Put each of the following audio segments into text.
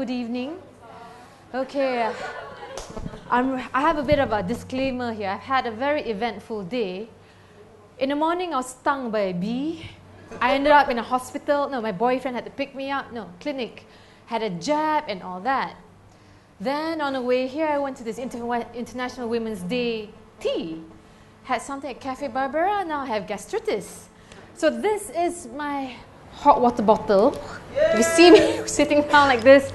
good evening. Okay, I have a bit of a disclaimer here. I've had a very eventful day. In the morning, I was stung by a bee. I ended up in a hospital. No, my boyfriend had to pick me up. No, clinic. Had a jab and all that. Then on the way here, I went to this International Women's Day tea. Had something at Cafe Barbara. Now I have gastritis. So this is my hot water bottle. If you see me sitting down like this,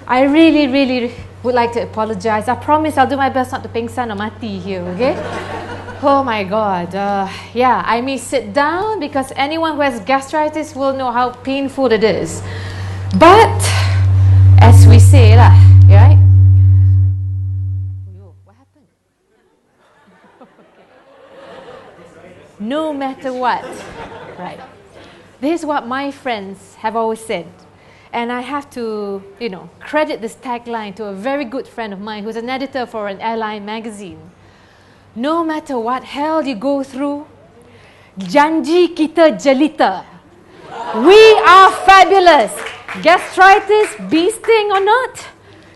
I really would like to apologize. I promise I'll do my best not to pingsan or mati here, okay? Oh my God. Yeah, I may sit down because anyone who has gastritis will know how painful it is. But, as we say, right? What happened? No matter what, right? This is what my friends have always said. And I have to, credit this tagline to a very good friend of mine who's an editor for an airline magazine. No matter what hell you go through, Janji kita Jelita. We are fabulous. Gastritis, bee sting or not,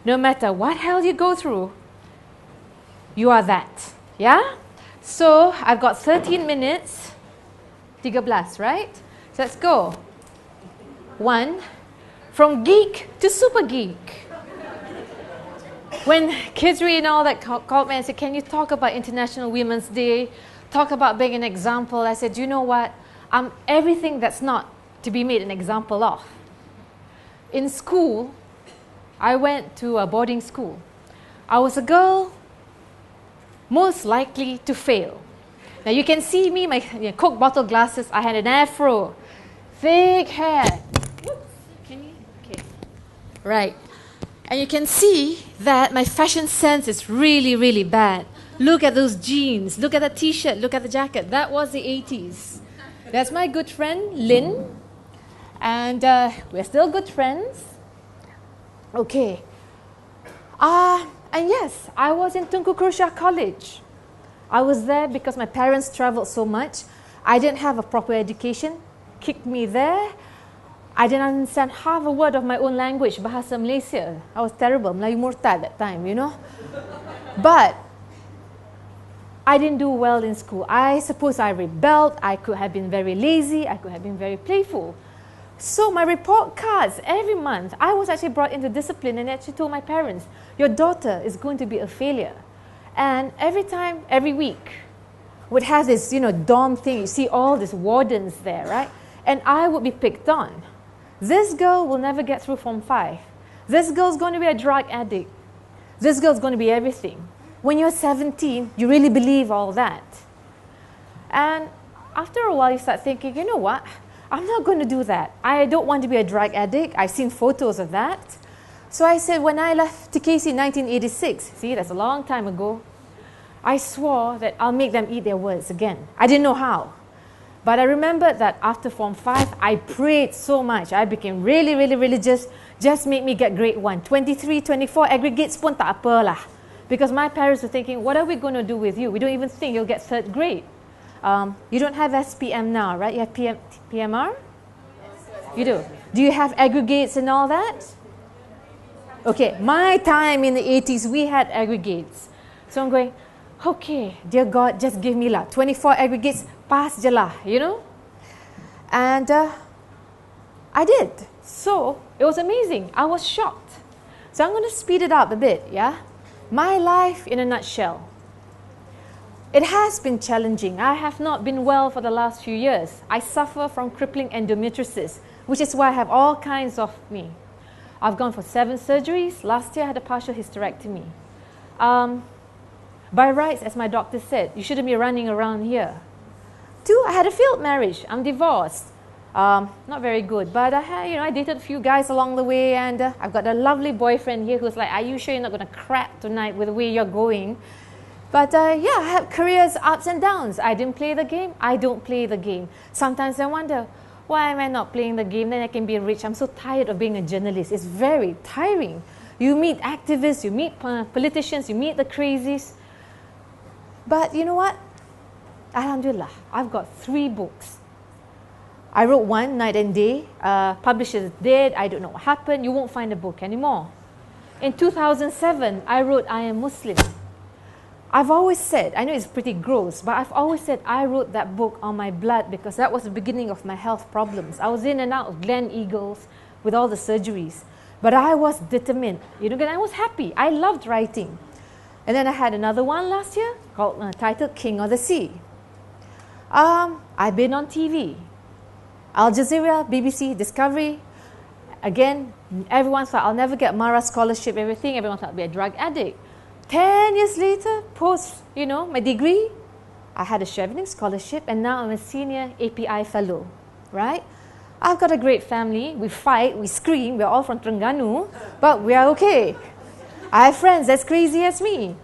no matter what hell you go through, you are that. Yeah? So I've got 13 minutes. 13, right? So let's go. 1. From geek to super geek. When Kizri and all that called me and said, can you talk about International Women's Day? Talk about being an example. I said, you know what? I'm everything that's not to be made an example of. In school, I went to a boarding school. I was a girl most likely to fail. Now you can see me, my Coke bottle glasses. I had an afro, thick hair. Right. And you can see that my fashion sense is really bad. Look at those jeans. Look at the t-shirt. Look at the jacket. That was the 80s. That's my good friend, Lynn. And we're still good friends. Okay. And yes, I was in Tunku Krusha College. I was there because my parents traveled so much. I didn't have a proper education. Kicked me there. I didn't understand half a word of my own language, Bahasa Malaysia. I was terrible, Melayu Murtad that time, But I didn't do well in school. I suppose I rebelled. I could have been very lazy. I could have been very playful. So my report cards, every month, I was actually brought into discipline and actually told my parents, your daughter is going to be a failure. And every week, would have this, dorm thing. You see all these wardens there, right? And I would be picked on. This girl will never get through Form 5. This girl's going to be a drug addict. This girl's going to be everything. When you're 17, you really believe all that. And after a while, you start thinking, you know what? I'm not going to do that. I don't want to be a drug addict. I've seen photos of that. So I said, when I left TKC in 1986, see, that's a long time ago, I swore that I'll make them eat their words again. I didn't know how. But I remembered that after Form 5, I prayed so much. I became really religious. Just make me get grade 1. 23, 24, aggregates pun tak apa lah. Because my parents were thinking, what are we going to do with you? We don't even think you'll get 3rd grade. You don't have SPM now, right? You have PMR? You do. Do you have aggregates and all that? Okay, my time in the 80s, we had aggregates. So I'm going, okay, dear God, just give me 24 aggregates, pass je lah, And I did. So it was amazing. I was shocked. So I'm going to speed it up a bit, yeah? My life in a nutshell. It has been challenging. I have not been well for the last few years. I suffer from crippling endometriosis, which is why I have all kinds of me. I've gone for 7 surgeries. Last year I had a partial hysterectomy. By rights, as my doctor said, you shouldn't be running around here. 2, I had a failed marriage. I'm divorced. Not very good, but I dated a few guys along the way, and I've got a lovely boyfriend here who's like, are you sure you're not going to crap tonight with the way you're going? But I have careers ups and downs. I didn't play the game. I don't play the game. Sometimes I wonder, why am I not playing the game? Then I can be rich. I'm so tired of being a journalist. It's very tiring. You meet activists, you meet politicians, you meet the crazies. But you know what? Alhamdulillah, I've got 3 books. I wrote one, Night and Day. Publisher dead, I don't know what happened. You won't find the book anymore. In 2007, I wrote I Am Muslim. I've always said, I know it's pretty gross, but I've always said I wrote that book on my blood because that was the beginning of my health problems. I was in and out of Glen Eagles with all the surgeries. But I was determined, and I was happy. I loved writing. And then I had another one last year titled King of the Sea. I've been on TV. Al Jazeera, BBC, Discovery. Again, everyone thought I'll never get Mara scholarship, everything. Everyone thought I'd be a drug addict. 10 years later, post, my degree, I had a Chevening scholarship, and now I'm a senior API fellow, right? I've got a great family. We fight, we scream. We're all from Terengganu, but we are okay. I have friends as crazy as me.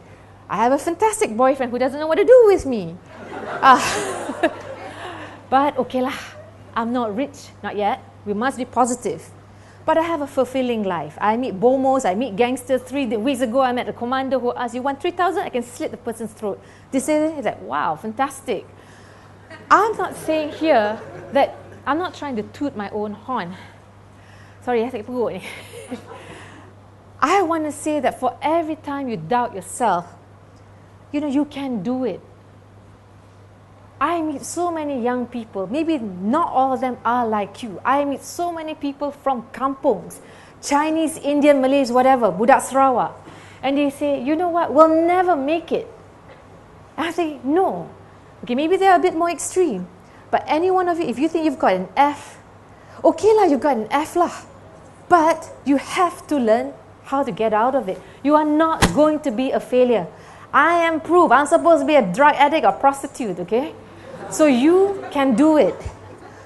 I have a fantastic boyfriend who doesn't know what to do with me. But okay lah, I'm not rich, not yet. We must be positive. But I have a fulfilling life. I meet bomos, I meet gangsters. 3 weeks ago, I met a commander who asked, you want 3,000? I can slit the person's throat. They say, it's like, wow, fantastic. I'm not saying here that, I'm not trying to toot my own horn. Sorry, I take perut ni. I want to say that for every time you doubt yourself, you can do it. I meet so many young people, maybe not all of them are like you. I meet so many people from kampongs, Chinese, Indian, Malays, whatever, Budak Sarawak. And they say, you know what, we'll never make it. And I say, no. Okay, maybe they're a bit more extreme. But any one of you, if you think you've got an F, okay lah, you've got an F lah. But you have to learn how to get out of it. You are not going to be a failure. I am proof. I'm supposed to be a drug addict or prostitute, okay? So you can do it.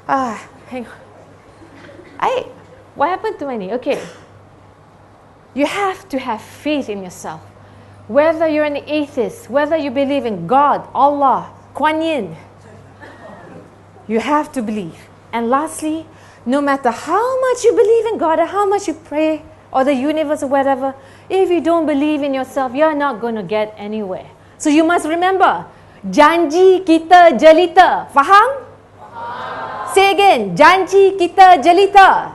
Hang on. What happened to my knee? Okay. You have to have faith in yourself. Whether you're an atheist, whether you believe in God, Allah, Kuan Yin, you have to believe. And lastly, no matter how much you believe in God or how much you pray or the universe or whatever, if you don't believe in yourself, you're not going to get anywhere. So you must remember, Janji kita Jelita. Faham? Say again, Janji kita Jelita.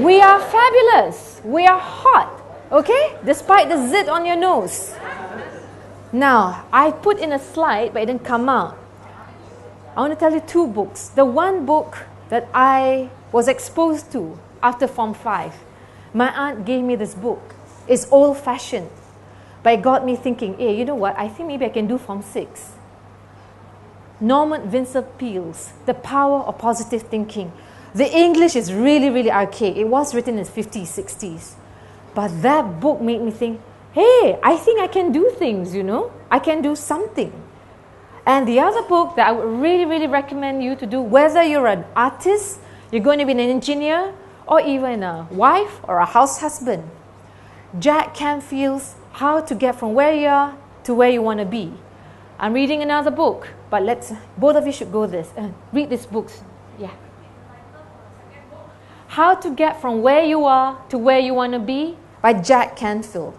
We are fabulous. We are hot. Okay? Despite the zit on your nose. Now, I put in a slide, but it didn't come out. I want to tell you 2 books. The one book that I was exposed to after Form 5. My aunt gave me this book. It's old-fashioned. But it got me thinking, hey, you know what? I think maybe I can do Form 6. Norman Vincent Peale's The Power of Positive Thinking. The English is really, really archaic. It was written in the 50s, 60s. But that book made me think, hey, I think I can do things, I can do something. And the other book that I would really, really recommend you to do, whether you're an artist, you're going to be an engineer, or even a wife or a house husband, Jack Canfield's How to Get From Where You Are to Where You Want to Be. I'm reading another book, but both of you should read these books. Yeah. How to Get From Where You Are to Where You Want to Be by Jack Canfield.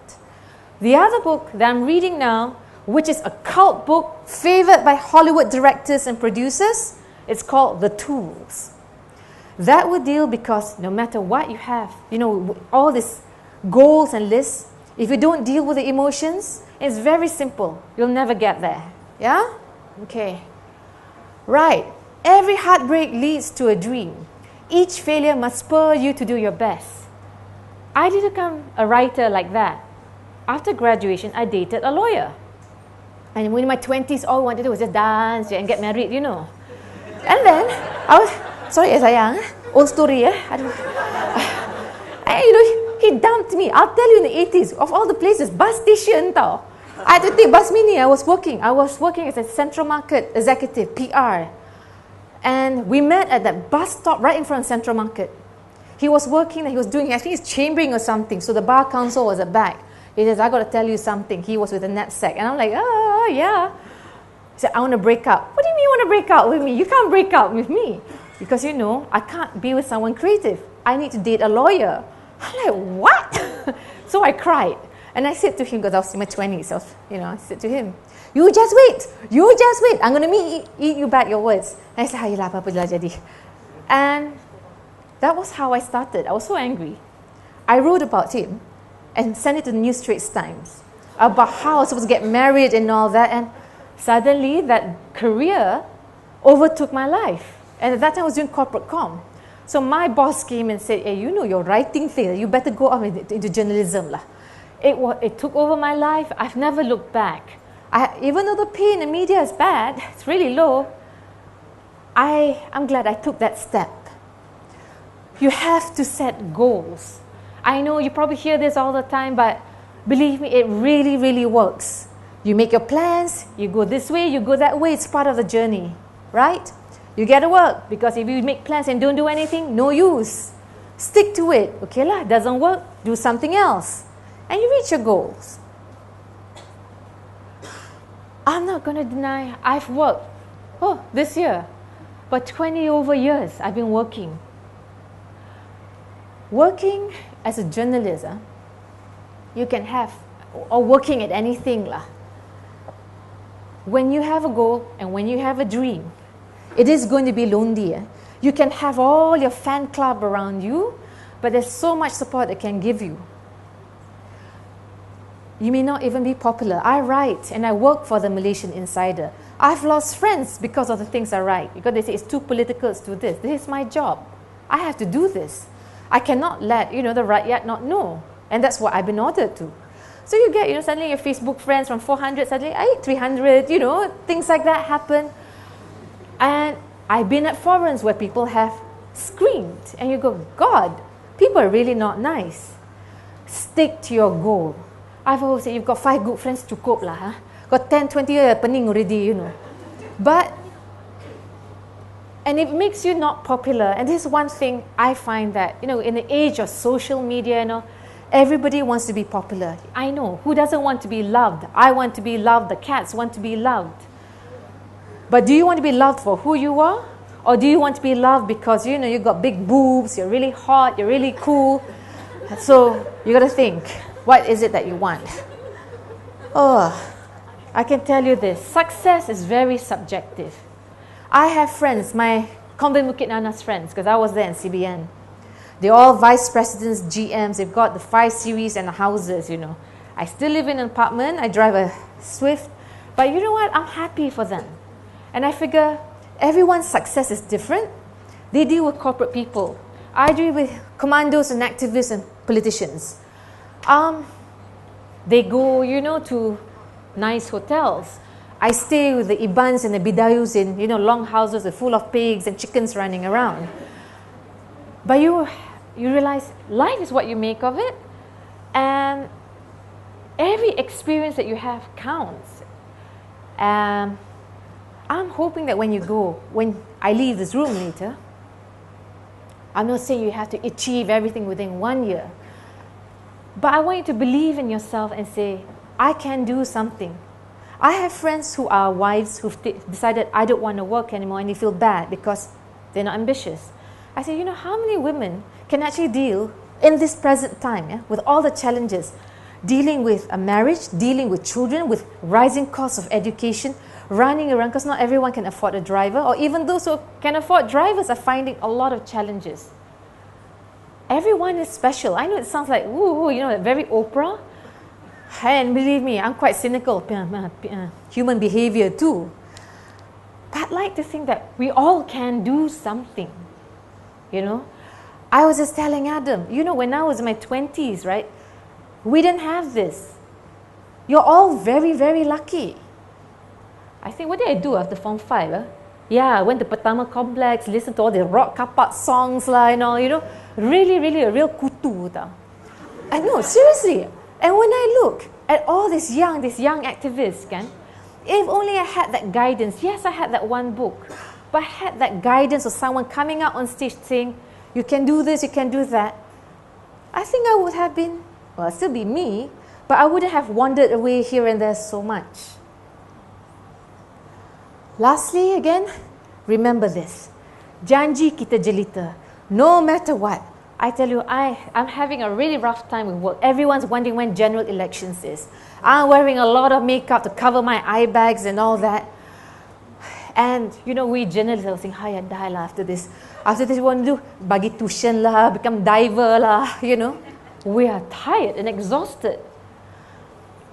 The other book that I'm reading now, which is a cult book favored by Hollywood directors and producers, it's called The Tools. That would deal because no matter what you have, all these goals and lists, if you don't deal with the emotions, it's very simple. You'll never get there. Yeah? Okay. Right. Every heartbreak leads to a dream. Each failure must spur you to do your best. I didn't become a writer like that. After graduation, I dated a lawyer. And in my 20s, all I wanted to do was just dance and get married, And then, I was, sorry, sayang, old story, he dumped me. I'll tell you in the 80s, of all the places, bus station, tau. I had to take bus mini. I was working as a Central Market executive, PR. And we met at that bus stop right in front of Central Market. He was working, he was doing, I think he's chambering or something. So the bar counsel was at back. He says, I got to tell you something. He was with a knapsack. And I'm like, oh, yeah. He said, I want to break up. What do you mean you want to break up with me? You can't break up with me. Because, I can't be with someone creative. I need to date a lawyer. I'm like, what? So I cried. And I said to him, because I was in my 20s, I said to him, you just wait, I'm going to eat you back your words. And I said, yelah, apa-apa lah jadi. And that was how I started. I was so angry. I wrote about him and sent it to the New Straits Times about how I was supposed to get married and all that. And suddenly that career overtook my life. And at that time I was doing corporate comm. So my boss came and said, hey, you're writing things, you better go off into journalism lah. It took over my life. I've never looked back. Even though the pay in the media is bad, it's really low, I'm glad I took that step. You have to set goals. I know you probably hear this all the time, but believe me, it really, really works. You make your plans, you go this way, you go that way, it's part of the journey, right? You get to work, because if you make plans and don't do anything, no use. Stick to it. Okay lah, doesn't work, do something else. And you reach your goals. I'm not going to deny I've worked, this year, for 20 over years I've been working. Working as a journalist, you can have, or working at anything lah. When you have a goal and when you have a dream, it is going to be lonely. You can have all your fan club around you, but there's so much support it can give you. You may not even be popular. I write and I work for the Malaysian Insider. I've lost friends because of the things I write, because they say it's too political to do this. This is my job. I have to do this. I cannot let the rakyat not know. And that's what I've been ordered to. So you get, suddenly your Facebook friends from 400, suddenly 300, things like that happen. And I've been at forums where people have screamed. And you go, God, people are really not nice. Stick to your goal. I've always said, you've got 5 good friends, cukup lah. Huh? Got 10, 20 pening already, But, and it makes you not popular. And this is one thing I find that, in the age of social media, everybody wants to be popular. I know. Who doesn't want to be loved? I want to be loved. The cats want to be loved. But do you want to be loved for who you are? Or do you want to be loved because, you've got big boobs, you're really hot, you're really cool? So, you got to think. What is it that you want? I can tell you this. Success is very subjective. I have friends, my Konven Bukit Nanas friends, because I was there in CBN. They're all vice presidents, GMs. They've got the 5 series and the houses, I still live in an apartment. I drive a Swift. But you know what? I'm happy for them. And I figure everyone's success is different. They deal with corporate people. I deal with commandos and activists and politicians. They go, to nice hotels. I stay with the Ibans and the Bidayus in, long houses full of pigs and chickens running around. But you realize life is what you make of it. And every experience that you have counts. I'm hoping that when I leave this room later, I'm not saying you have to achieve everything within 1 year. But I want you to believe in yourself and say, I can do something. I have friends who are wives who've decided I don't want to work anymore, and they feel bad because they're not ambitious. I say, how many women can actually deal in this present time with all the challenges, dealing with a marriage, dealing with children, with rising costs of education, running around, because not everyone can afford a driver, or even those who can afford drivers are finding a lot of challenges. Everyone is special. I know it sounds like, very Oprah. And believe me, I'm quite cynical, human behavior too. But I'd like to think that we all can do something, I was just telling Adam, when I was in my 20s, right, we didn't have this. You're all very, very lucky. I think, what did I do after Form 5? Yeah, I went to Pertama Complex, listened to all the rock kapak songs and all, Really, really a real kutu. I know, seriously. And when I look at all these young activists, if only I had that guidance. Yes, I had that one book, but I had that guidance of someone coming out on stage saying, you can do this, you can do that. I think I would have been, still be me, but I wouldn't have wandered away here and there so much. Lastly, again, remember this. Janji kita Jelita. No matter what, I tell you, I'm having a really rough time with work. Everyone's wondering when general elections is. I'm wearing a lot of makeup to cover my eye bags and all that. And, you know, we journalists are saying, hi, I die lah after this. After this, we want to do bagi tuition lah, become diver lah, you know. We are tired and exhausted.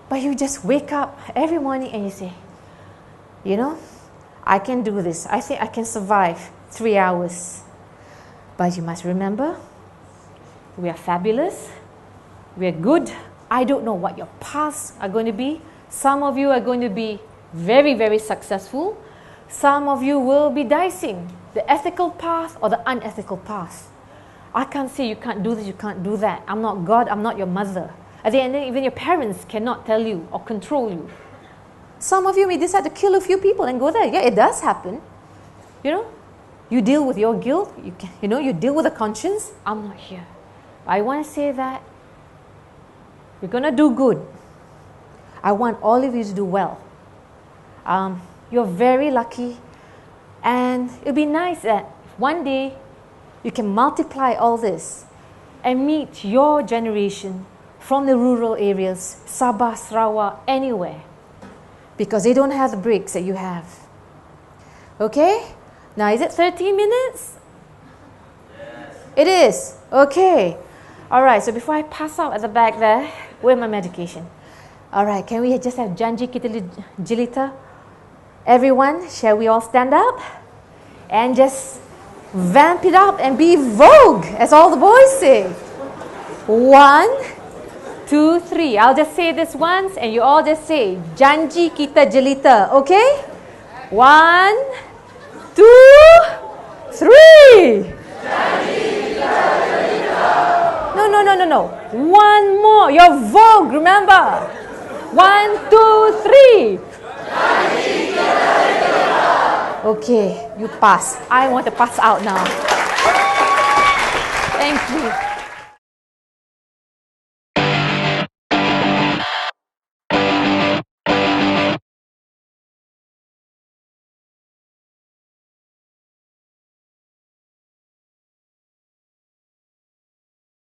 But you just wake up every morning and you say, you know, I can do this. I think I can survive 3 hours. But you must remember, we are fabulous. We are good. I don't know what your paths are going to be. Some of you are going to be very, very successful. Some of you will be dicing the ethical path or the unethical path. I can't say you can't do this, you can't do that. I'm not God, I'm not your mother. At the end, even your parents cannot tell you or control you. Some of you may decide to kill a few people and go there. Yeah, it does happen. You know, you deal with your guilt, you deal with a conscience. I'm not here. I want to say that you're going to do good. I want all of you to do well. You're very lucky, and it'll be nice that one day you can multiply all this and meet your generation from the rural areas, Sabah, Sarawak, anywhere, because they don't have the breaks that you have. Okay? Now, is it 13 minutes? Yes. It is? Okay. All right, so before I pass out at the back there, where's my medication? All right, can we just have Janji kita Jelita? Everyone, shall we all stand up and just vamp it up and be vogue, as all the boys say. 1, 2, 3. I'll just say this once and you all just say, Janji kita Jelita, okay? 1, 2, 3. Janji kita Jelita. No. One more. You're vogue, remember? 1, 2, 3. Okay, you pass. I want to pass out now. Thank you.